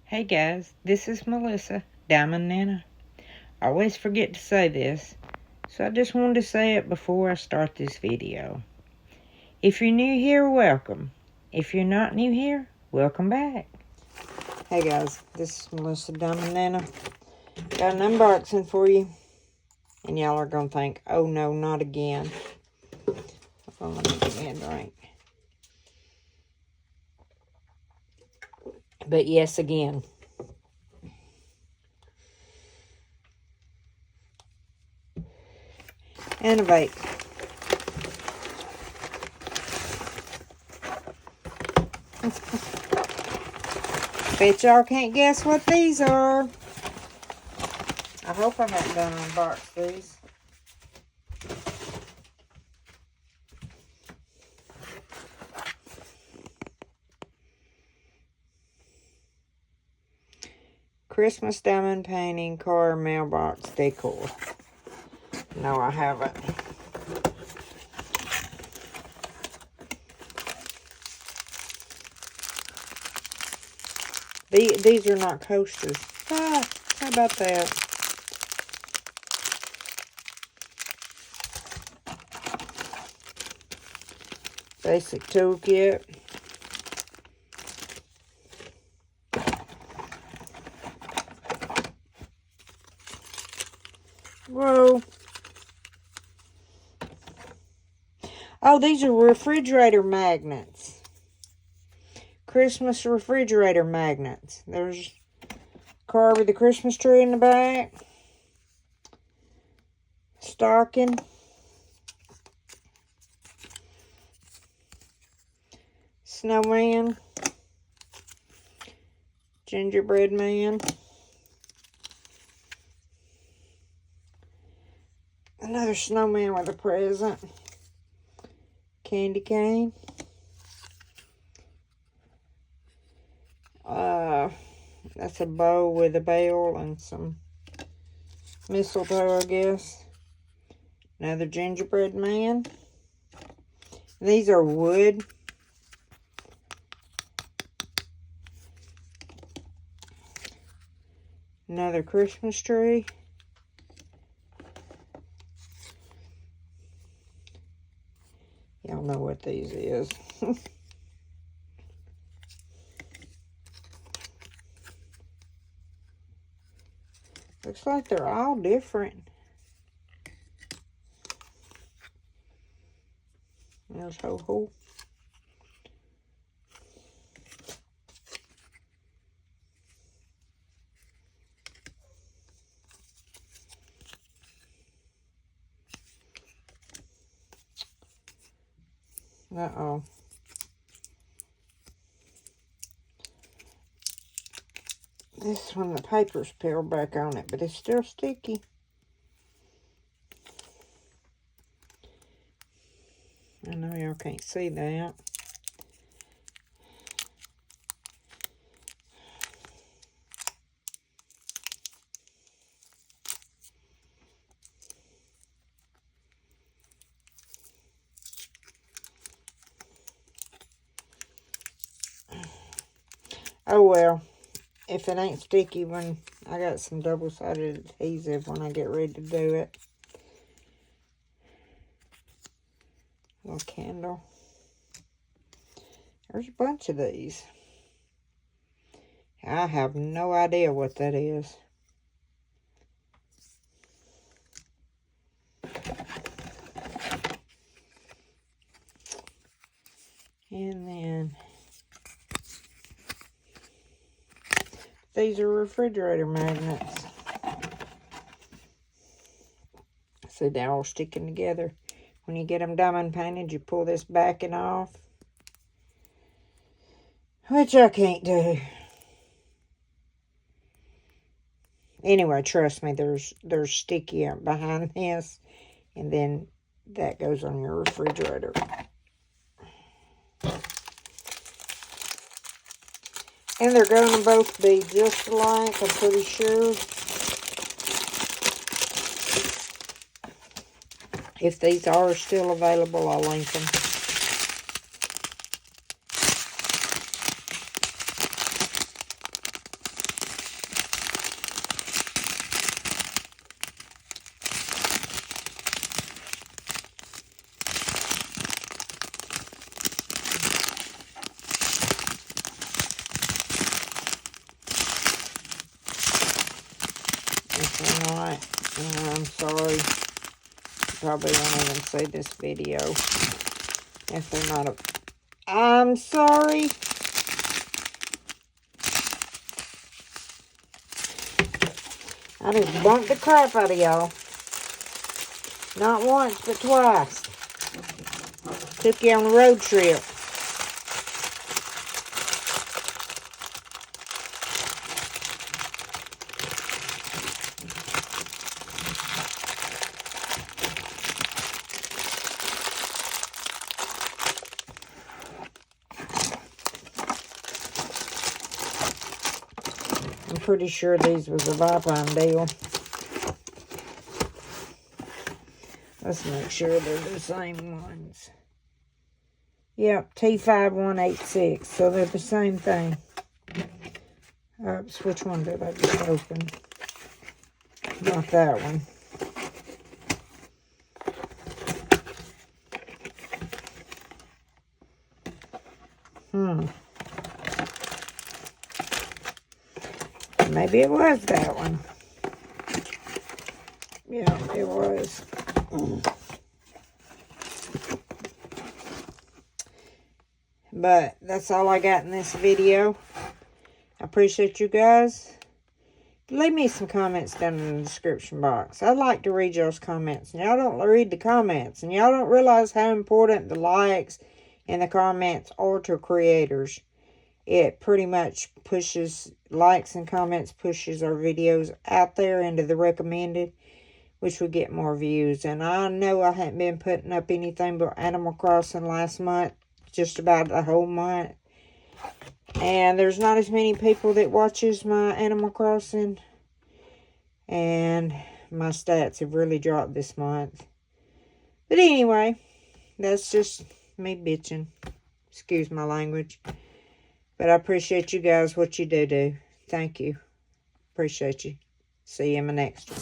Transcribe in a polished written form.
Hey guys, this is Melissa, Diamond Nana. I always forget to say this, so I just wanted to say it before I start this video. If you're new here, welcome. If you're not new here, welcome back. Hey guys, this is Melissa, Diamond Nana. Got an unboxing for you, and y'all are going to think, oh no, not again. Hold on, let me get me a drink. But yes, again. And a vape. Bet y'all can't guess what these are. I hope I haven't done unboxed these. Christmas diamond painting car mailbox decor. No, I haven't. These are not coasters. Ah, how about that? Basic toolkit. Whoa. Oh, these are refrigerator magnets. Christmas refrigerator magnets. There's a car with the Christmas tree in the back. Stocking. Snowman. Gingerbread man. Another snowman with a present. Candy cane. That's a bow with a bell and some mistletoe, I guess. Another gingerbread man. These are wood. Another Christmas tree. Y'all know what these is. Looks like they're all different. There's ho-ho. Uh-oh. This one, the paper's peeled back on it, but it's still sticky. I know y'all can't see that. Oh well. If it ain't sticky when I got some double-sided adhesive when I get ready to do it. Little candle. There's a bunch of these. I have no idea what that is. And then these are refrigerator magnets. See, they're all sticking together. When you get them diamond painted, you pull this backing off. Which I can't do. Anyway, trust me, there's sticky out behind this. And then that goes on your refrigerator. And they're going to both be just alike, I'm pretty sure. If these are still available, I'll link them. they're not. I'm sorry. Probably won't even see this video if they're not. I'm sorry. I just bumped the crap out of y'all. Not once, but twice. Took you on a road trip. I'm pretty sure these was a Vipine deal. Let's make sure they're the same ones. Yep, T5186. So they're the same thing. Oops, which one did I just open? Not that one. Maybe it was that one. Yeah, it was. But that's all I got in this video. I appreciate you guys. Leave me some comments down in the description box. I like to read y'all's comments. And y'all don't read the comments. And y'all don't realize how important the likes and the comments are to creators. It pretty much pushes, likes and comments pushes our videos out there into the recommended, which would get more views. And I know I haven't been putting up anything but Animal Crossing last month, just about the whole month. And there's not as many people that watches my Animal Crossing. And my stats have really dropped this month. But anyway, that's just me bitching. Excuse my language. But I appreciate you guys, what you do. Thank you. Appreciate you. See you in my next one.